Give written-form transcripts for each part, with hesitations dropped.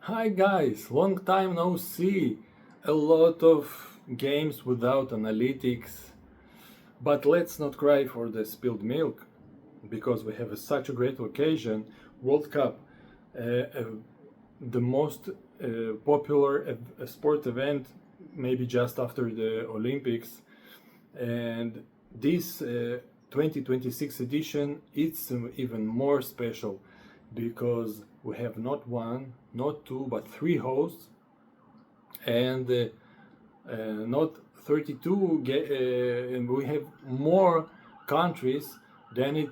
Hi guys, long time no see. A lot of games without analytics. But let's not cry for the spilled milk because we have such a great occasion. World Cup, the most popular sport event, maybe just after the Olympics. And this 2026 edition, it's even more special because we have not one, not two, but three hosts, and not 32 and we have more countries than it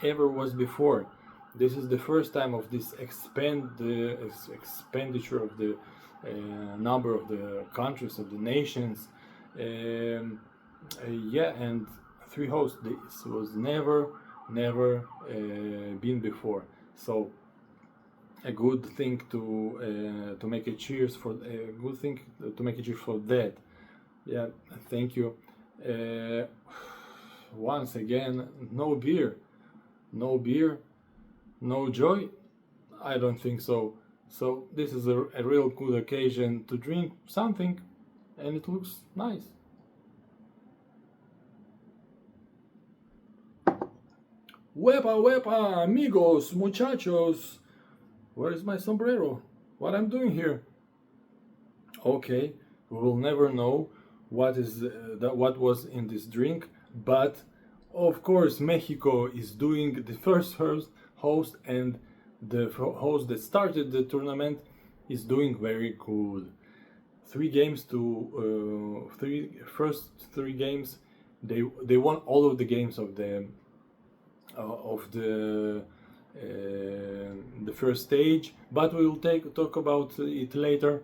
ever was before. This is the first time of this expenditure of the number of the countries of the nations. Yeah, and three hosts. This was never been before. So a good thing to make a cheers for a good thing to make a cheers for that. Yeah, thank you. Uh, Once again, no beer, no beer, no joy. I don't think so. So this is a real good occasion to drink something, and it looks nice. Wepa, wepa, amigos, muchachos. Where is my sombrero? What I'm doing here? Okay, we will never know what was in this drink, but of course Mexico is doing the first host, and the host that started the tournament is doing very good. Three games to three first three games, they won all of the games of the first stage, but we will talk about it later.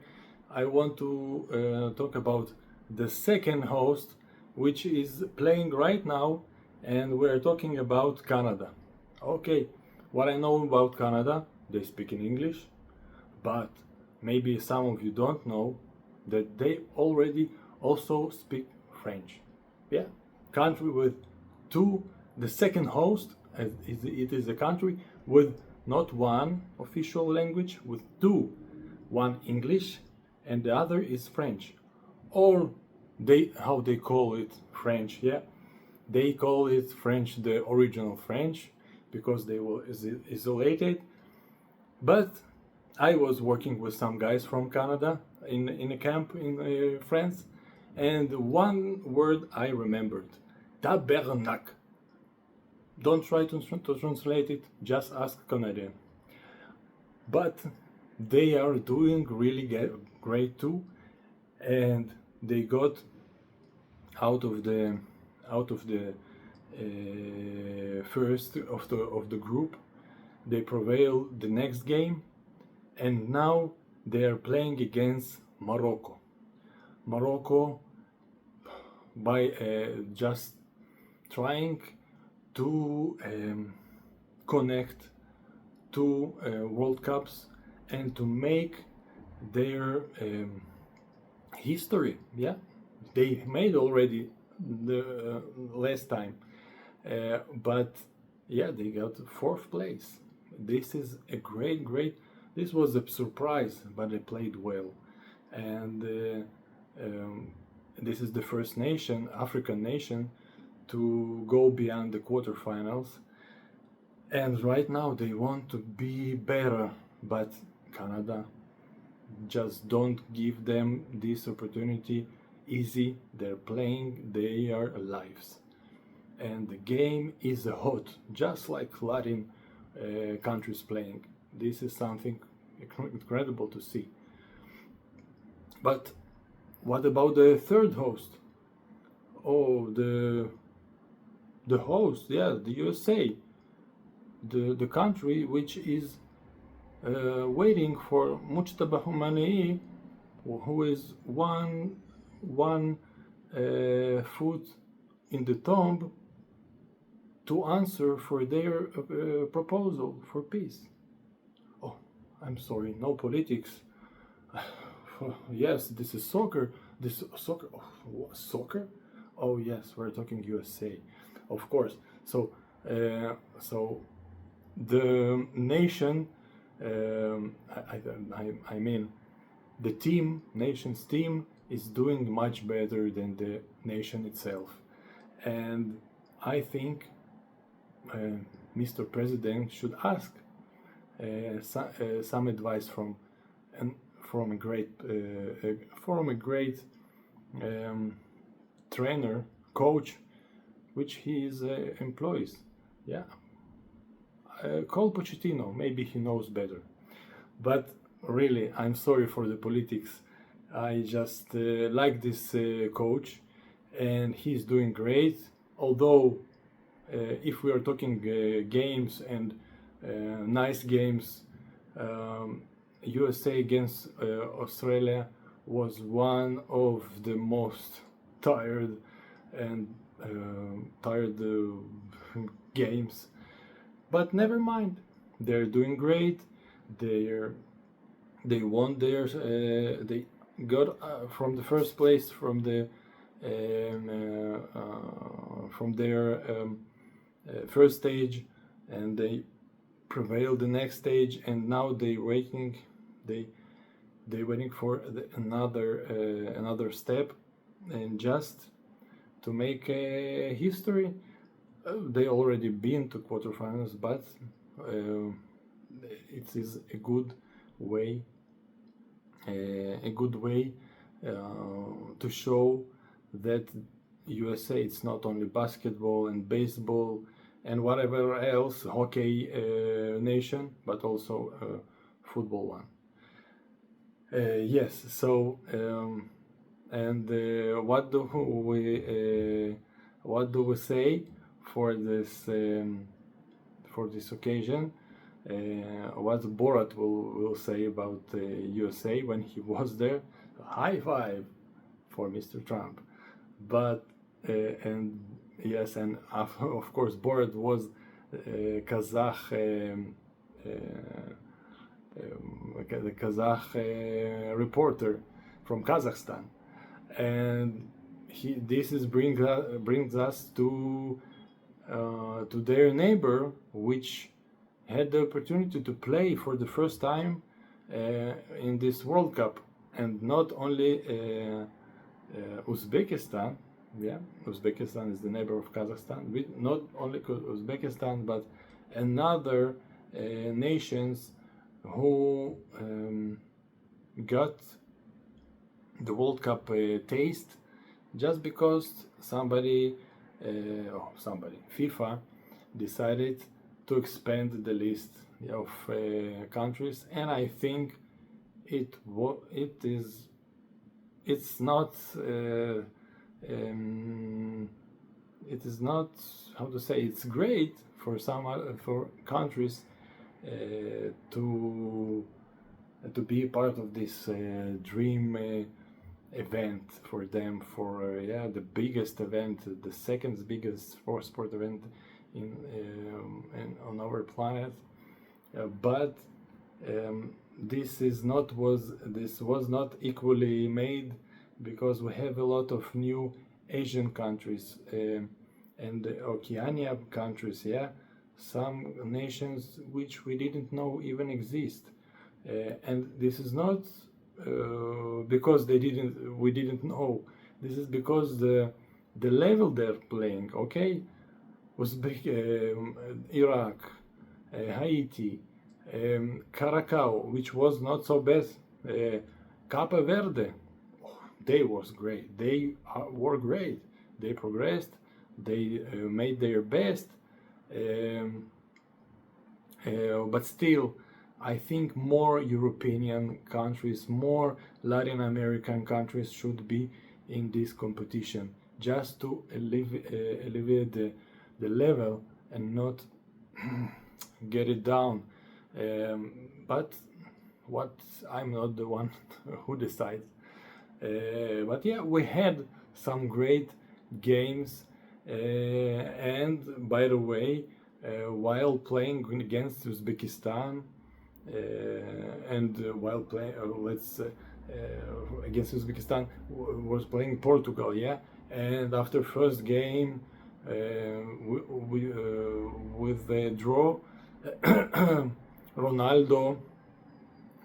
I want to talk about the second host, which is playing right now, and we're talking about Canada. Okay, what I know about Canada, they speak in English, but maybe some of you don't know that they already also speak French. Yeah, country with two, the second host, as it is a country with not one official language, with two, one English and the other is French, or they how they call it French. Yeah, they call it French, the original French, because they were isolated. But I was working with some guys from Canada in a camp in France, and one word I remembered: tabernac. Don't try to translate it, just ask Canadian. But they are doing really great too, and they got out of the first of the group. They prevailed the next game, and now they are playing against Morocco. Morocco, by just trying to connect two World Cups and to make their history. Yeah, they made already the last time, but yeah, they got fourth place. This is a great. This was a surprise, but they played well, and this is the first nation, African nation, to go beyond the quarterfinals. And right now they want to be better, but Canada just don't give them this opportunity easy. They're playing their lives, and the game is hot, just like Latin countries playing. This is something incredible to see. But what about the third host? Oh, the host, yeah, the USA, the country which is waiting for Mujtaba Khomeini, who is one foot in the tomb, to answer for their proposal for peace. Oh, I'm sorry, no politics. Yes, this is soccer. This soccer, soccer. Oh yes, we're talking USA, of course. So, so the nation I mean, the team, nation's team, is doing much better than the nation itself. And I think Mr. President should ask some advice from a great trainer, coach, which he is employs. Yeah, call Pochettino. Maybe he knows better. But really, I'm sorry for the politics. I just like this coach, and he's doing great. Although, if we are talking games and nice games, USA against Australia was one of the most tired and tired games. But never mind, they're doing great. They won theirs. They got from the first place from their first stage, and they prevailed the next stage, and now they waiting for another step, and just to make history. They already been to quarterfinals, but it is a good way to show that USA it's not only basketball and baseball and whatever else hockey nation, but also football one. Yes. So and what do we say for this occasion? What Borat will say about USA when he was there? High five for Mr. Trump. But and yes, and of course Borat was Kazakh, the Kazakh reporter from Kazakhstan, and this brings us to their neighbor, which had the opportunity to play for the first time in this World Cup, and not only Uzbekistan. Yeah, Uzbekistan is the neighbor of Kazakhstan. Not only Uzbekistan, but another nations who got the World Cup taste just because FIFA decided to expand the list of countries, and I think it's not it is not, how to say, it's great for for countries to be part of this dream event for them, for the biggest event, the second biggest sport event on our planet. But this was not equally made, because we have a lot of new Asian countries and Oceania countries, some nations which we didn't know even exist, and this is not because we didn't know. This is because the level they're playing. Okay, Uzbek, Iraq, Haiti, Curacao, which was not so bad, Cape Verde. They was great. They were great. They progressed. They made their best. But still, I think more European countries, more Latin American countries should be in this competition, just to elevate the level and not get it down. But I'm not the one who decides. But yeah, we had some great games, and by the way, while playing against Uzbekistan, and while playing against Uzbekistan was playing Portugal, and after first game with the draw, Ronaldo,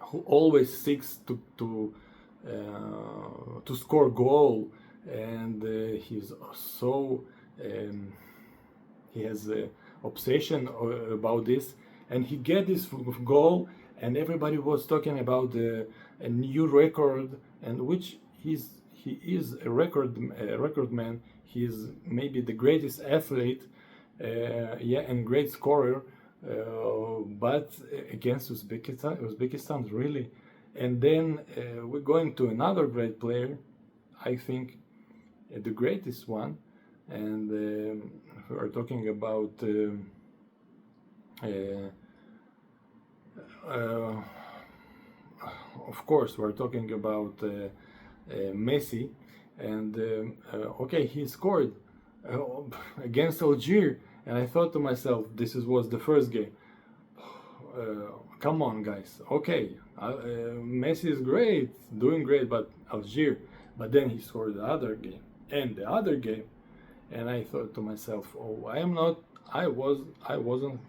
who always seeks to score goal, and he's so he has a obsession about this, and he get this goal, and everybody was talking about a new record, and which he is a record man. He is maybe the greatest athlete, yeah, and great scorer, but against Uzbekistan really. And then we're going to another great player, I think the greatest one, and we are talking about of course we're talking about Messi, and okay, he scored against Algeria, and I thought to myself, was the first game. Come on, guys. Okay, Messi is great, doing great, but Algeria. But then he scored the other game and the other game, and I thought to myself, oh, I am not. I wasn't.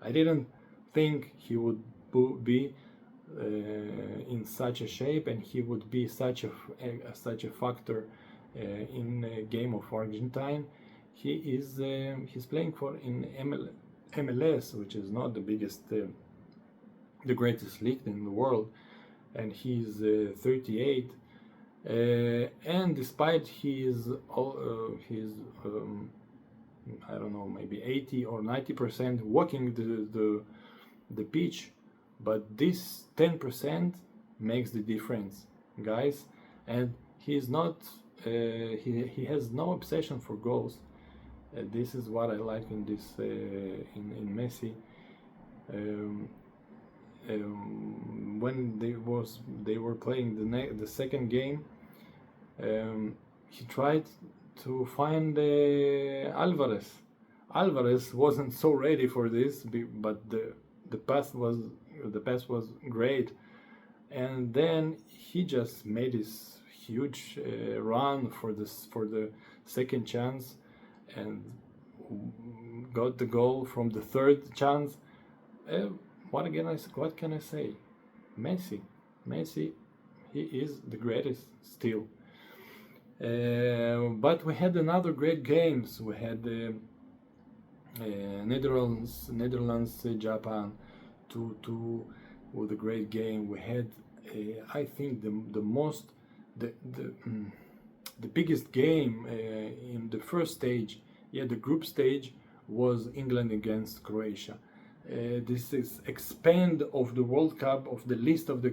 I didn't think he would be in such a shape, and he would be such a factor in a game of Argentine. He's playing for in MLS, which is not the biggest, the greatest league in the world, and he's 38. And despite his I don't know, maybe 80 or 90% walking the pitch, but this 10% makes the difference, guys. And he's not he has no obsession for goals. This is what I like in this in Messi. When they were playing the second game, he tried to find Alvarez. Alvarez wasn't so ready for this, but the pass was great, and then he just made this huge run for the second chance, and got the goal from the third chance. What can I say? Messi, he is the greatest still. But we had another great games. We had Netherlands, Japan, 2-2 with a great game. We had, I think, the biggest game in the first stage. Yeah, the group stage was England against Croatia. This is expand of the World Cup, of the list of the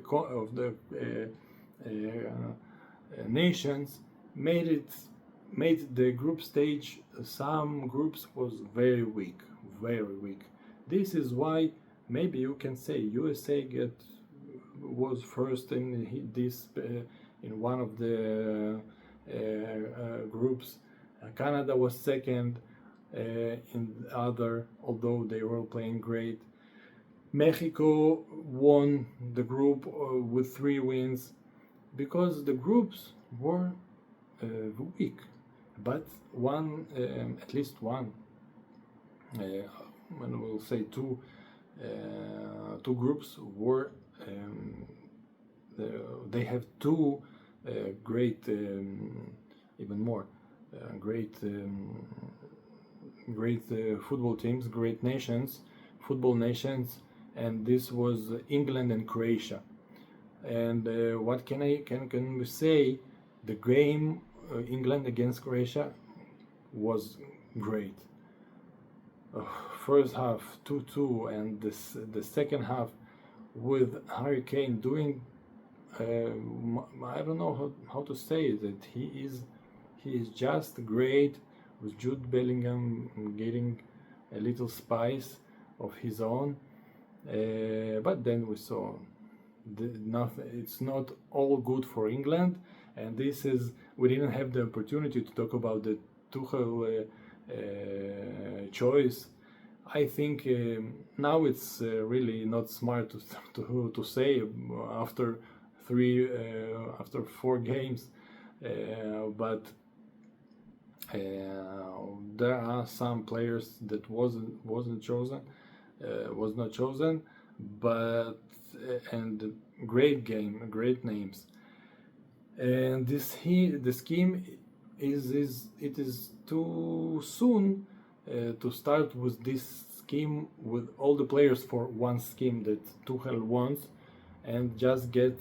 nations, made the group stage. Some groups was very weak. This is why maybe you can say USA was first in this in one of the groups. Canada was second in the other, although they were playing great. Mexico won the group with 3 wins, because the groups were weak, but at least one, when we'll say two groups were, they have 2 great, even more great football teams, great football nations, and this was England and Croatia. And what can we say? The game England against Croatia was great. First half 2-2, and the second half with Harry Kane doing, I don't know how to say that he is just great, with Jude Bellingham getting a little spice of his own. But then we saw it's not all good for England, and we didn't have the opportunity to talk about the Tuchel choice. I think now it's really not smart to say after 4 games, but there are some players that wasn't chosen. was not chosen, but and great game, great names. And the scheme is too soon to start with this scheme with all the players for one scheme that Tuchel wants, and just get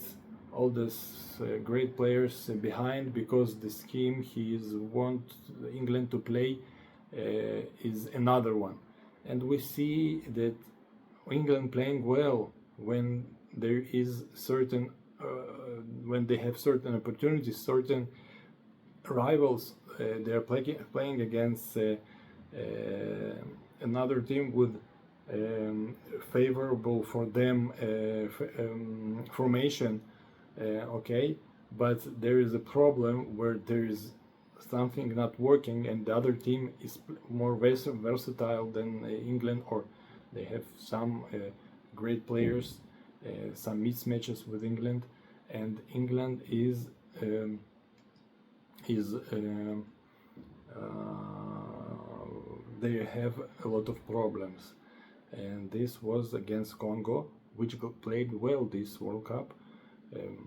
all these great players behind, because the scheme he is want England to play is another one. And we see that England playing well when there is certain when they have certain opportunities, certain rivals. They are playing against another team with favorable for them formation. Okay, but there is a problem where there is something not working, and the other team is more versatile than England, or they have some great players, some mismatches with England, and England is they have a lot of problems. And this was against Congo, which played well this World Cup.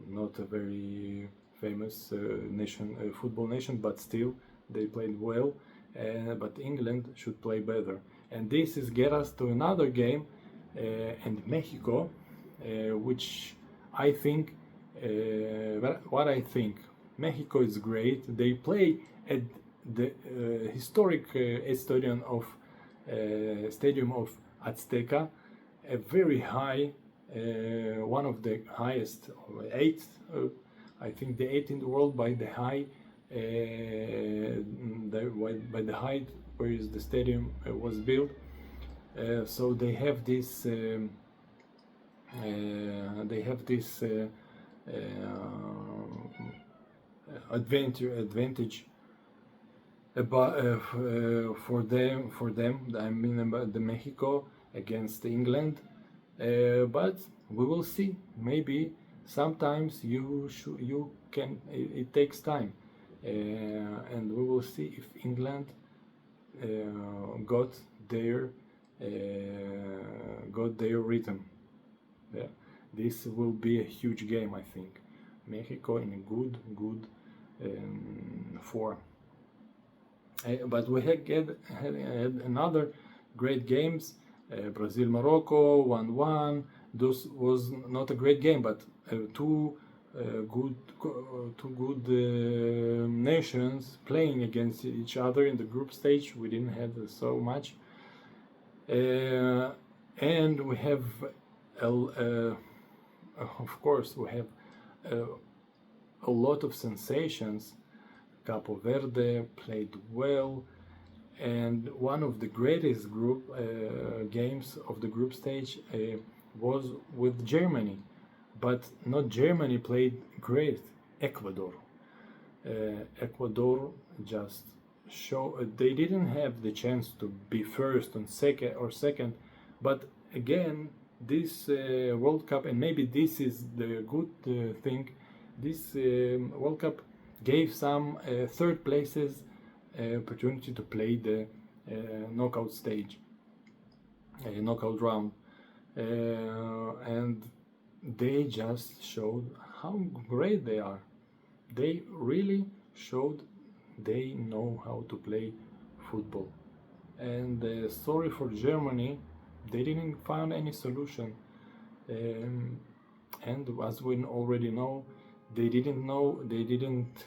Not a very famous nation, football nation, but still they played well. But England should play better. And this is get us to another game, and Mexico, which I think, what I think, Mexico is great. They play at the historic stadium of Azteca, a very high, one of the highest, eighth, I think the eighth in the world by the high, by the height where is the stadium was built. So they have this. Advantage about for them. I mean about the Mexico against England, but we will see. Maybe sometimes you can. It takes time, and we will see if England got their rhythm. Yeah, this will be a huge game, I think. Mexico in a good form. But we had another great games. Brazil Morocco 1-1. This was not a great game, but two good nations playing against each other in the group stage. We didn't have so much, and we have of course we have a lot of sensations. Capo Verde played well, and one of the greatest group games of the group stage was with Germany, but not Germany played great. Ecuador just they didn't have the chance to be first and second, but again this World Cup, and maybe this is the good thing, this World Cup gave some third places opportunity to play the knockout stage, knockout round, and they just showed how great they are. They really showed they know how to play football. And sorry for Germany, they didn't find any solution. And as we already know, they didn't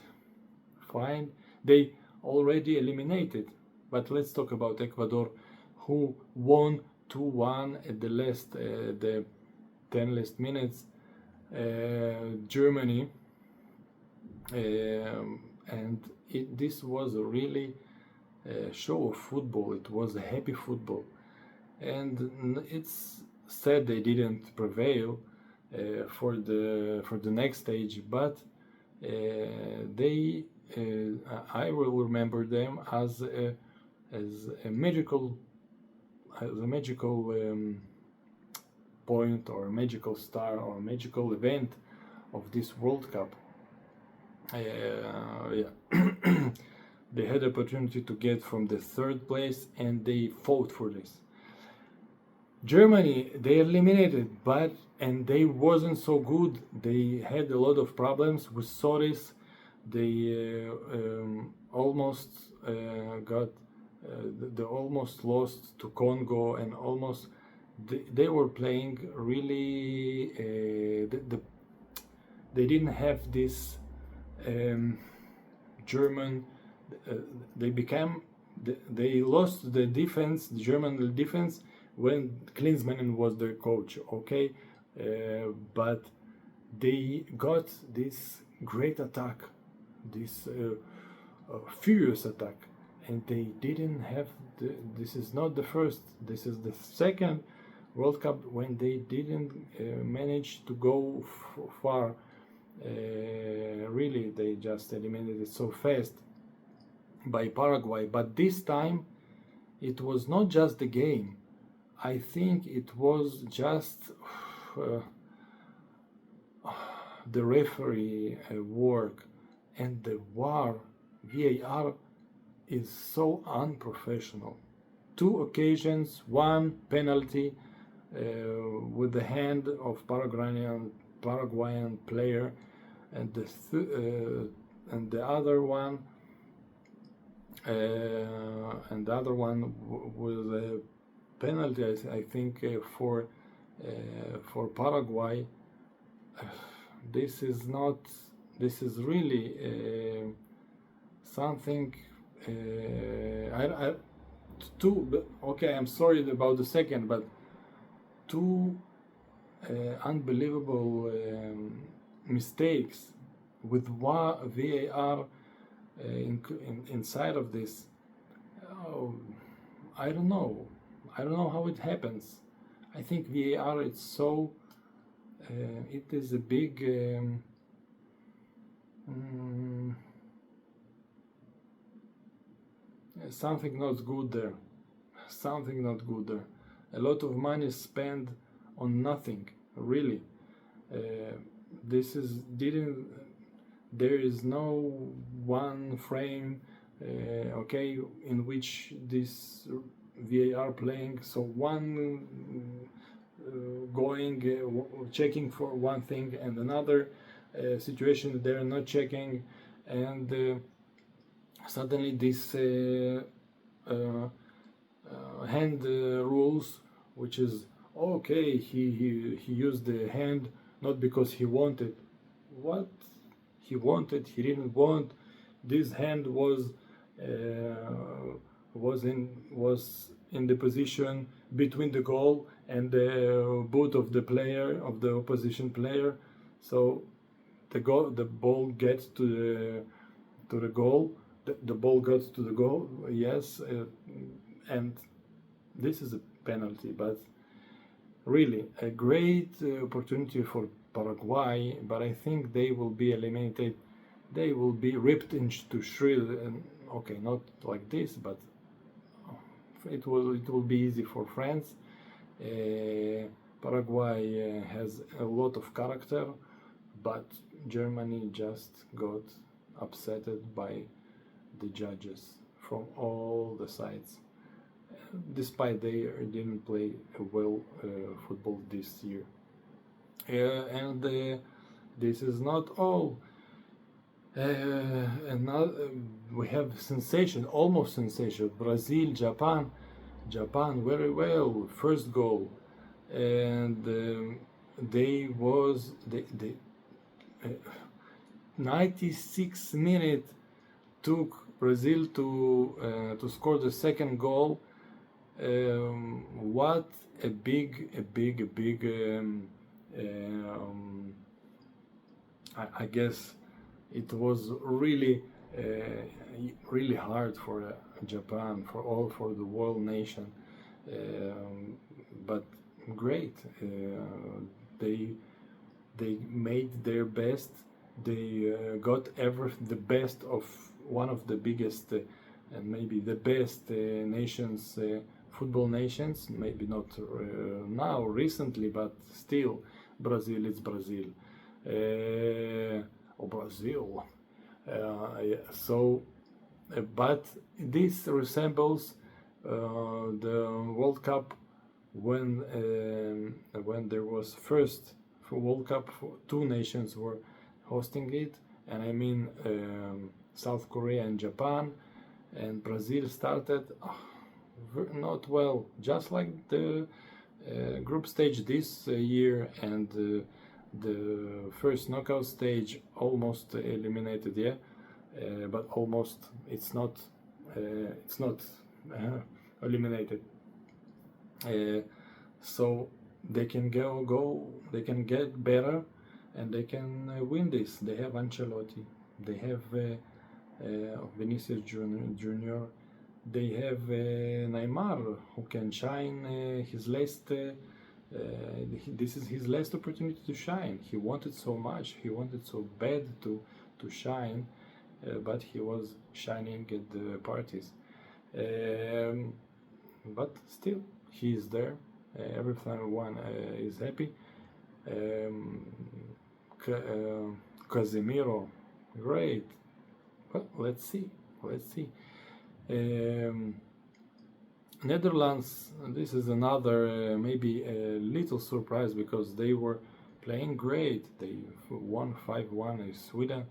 find, they already eliminated. But let's talk about Ecuador, who won 2-1 at the 10 last minutes. Germany, and this was a really show of football. It was a happy football, and it's sad they didn't prevail for the next stage. But they, I will remember them as a magical point, or a magical star, or a magical event of this World Cup. Yeah. They had the opportunity to get from the third place, and they fought for this. Germany, they eliminated, but and they wasn't so good. They had a lot of problems with Soris. They almost got they almost lost to Congo, and almost they were playing really they didn't have this German. Uh, they became they lost the defense, the German defense, when Klinsmann was their coach. Okay, but they got this great attack, this furious attack, and they didn't have. This is not the first. This is the second World Cup when they didn't manage to go far. Really, they just eliminated it so fast by Paraguay. But this time, it was not just the game. I think it was just the referee work and the VAR is so unprofessional. Two occasions, one penalty with the hand of Paraguayan player, and the other one with a penalty, I think for Paraguay. This is not. This is really something. Okay, I'm sorry about the second, but two unbelievable mistakes with VAR inside of this. Oh, I don't know. I don't know how it happens. I think VAR is so. It is a big. Something not good there. Something not good there. A lot of money spent on nothing. Really. This is didn't. There is no one frame. Okay, in which this VAR playing. So one going checking for one thing, and another situation they're not checking, and suddenly this hand rules, which is okay, he used the hand not because he wanted. What he wanted, he didn't want. This hand was in the position between the goal and the boot of the opposition player. So the ball gets to the goal. The ball gets to the goal. Yes, and this is a penalty. But really, a great opportunity for Paraguay. But I think they will be eliminated. They will be ripped into shreds. And okay, not like this, but it will be easy for France. Paraguay has a lot of character, but Germany just got upsetted by the judges from all the sides, despite they didn't play well football this year. And this is not all. And now we have sensation, almost sensation. Brazil, Japan very well. First goal, and they 96 minutes took Brazil to score the second goal. What a big I guess it was really hard for Japan, for the world nation, but great. They made their best. They got the best of one of the biggest and maybe the best nations, football nations. Maybe not now recently, but still, Brazil is Brazil. Brazil. So, but this resembles the World Cup when there was first World Cup, two nations were hosting it, and I mean South Korea and Japan, and Brazil started not well, just like the group stage this year, and the first knockout stage almost eliminated, yeah, but almost it's not eliminated. So they can they can get better, and they can win this. They have Ancelotti, they have Vinicius Junior, they have Neymar, who can shine his last. This is his last opportunity to shine. He wanted so much, he wanted so bad to shine, but he was shining at the parties. But still, he is there. Everyone is happy. Casemiro, great. Well, let's see. Netherlands, this is another maybe a little surprise, because they were playing great. They won 5-1 in Sweden,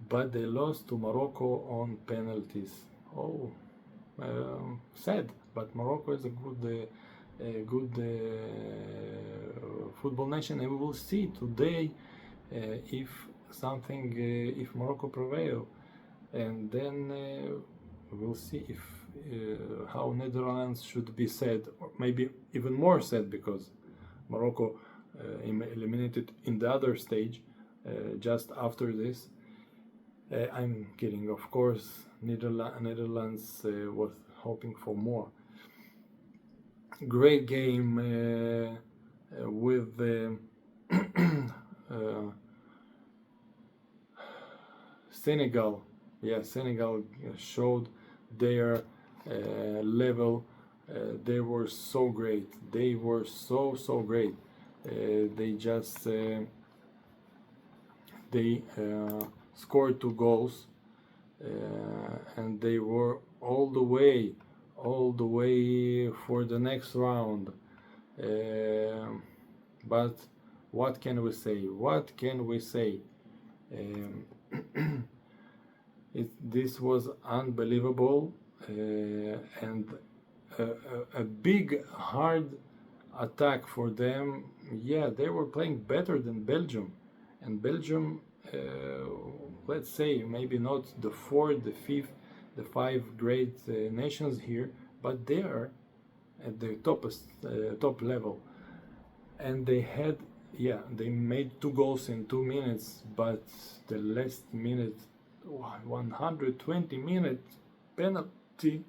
but they lost to Morocco on penalties. Oh, sad. But Morocco is a good football nation, and we will see today if Morocco prevail, and then we'll see if how Netherlands should be sad, or maybe even more sad, because Morocco eliminated in the other stage just after this. I'm kidding, of course. Netherlands was hoping for more. Great game with Senegal. Yeah, Senegal showed their level. They were so great. They were so great. They just scored 2 goals, and they were all the way for the next round. But what can we say? This was unbelievable, and a big hard attack for them. Yeah, they were playing better than Belgium, and Belgium, let's say maybe not the 4th, the 5th, the 5 great nations here, but they are at the top level, and they made 2 goals in 2 minutes, but the last minute, 120-minute penalty,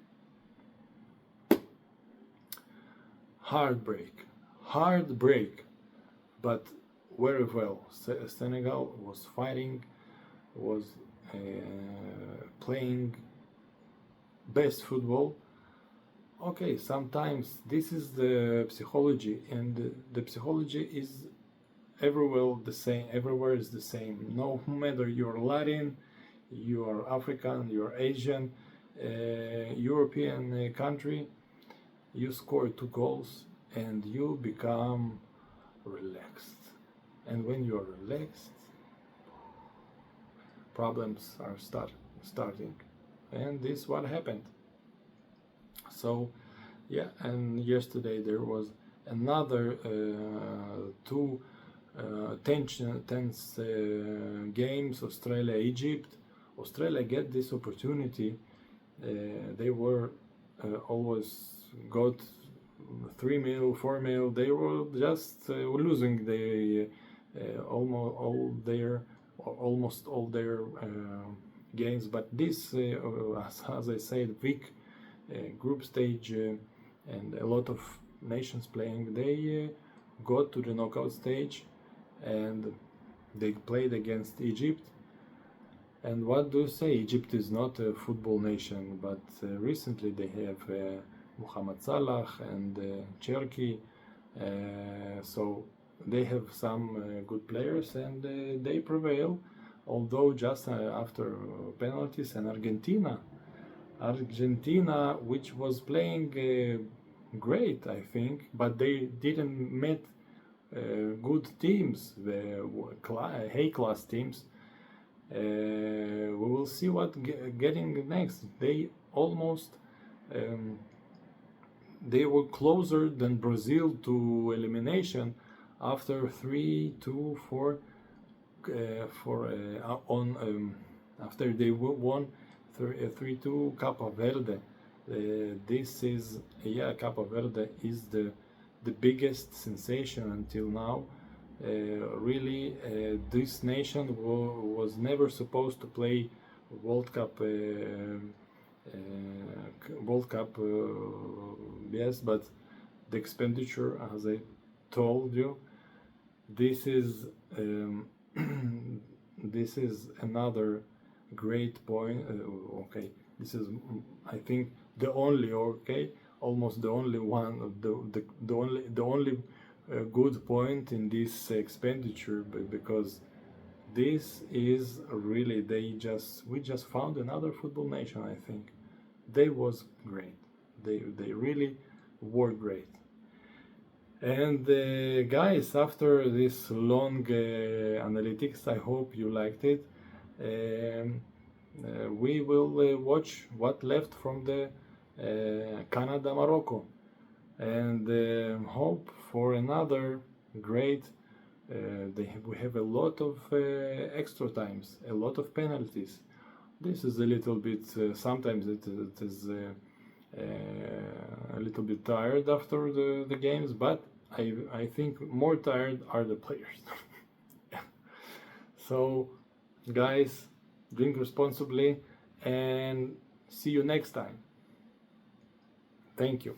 heartbreak, but very well. Senegal was fighting, was playing best football. Okay, sometimes this is the psychology, and the psychology is everywhere is the same. No matter you're Latin, you're African, you're Asian, European country, you score 2 goals and you become relaxed. And when you're relaxed, problems are starting. And this is what happened. So yeah, and yesterday there was another 2 tense games, Australia-Egypt. Australia get this opportunity. They were always got 3-0, 4-0. They were just losing almost all their games. But this, as I said, weak group stage and a lot of nations playing, they got to the knockout stage, and they played against Egypt. And what do you say? Egypt is not a football nation, but recently they have Mohamed Salah and Cherki, so they have some good players, and they prevail, although just after penalties. And Argentina, which was playing great, I think, but they didn't met good teams, the high-class teams. We will see what getting next. They almost um, they were closer than Brazil to elimination after 3-2 for on after they won 3-2 Cabo Verde. This is Cabo Verde is the biggest sensation until now. Really, this nation was never supposed to play World Cup. World Cup, yes, but the expenditure, as I told you, this is this is another great point. Okay, this is, I think, the only, almost the only one, the only good point in this expenditure, because this is really, we just found another football nation. I think they was great. They really were great. And guys, after this long analytics, I hope you liked it. We will watch what left from the Canada Morocco, and hope for another great. We have a lot of extra times, a lot of penalties. This is a little bit. Sometimes it is a little bit tired after the games, but I think more tired are the players. So, guys, drink responsibly and see you next time. Thank you.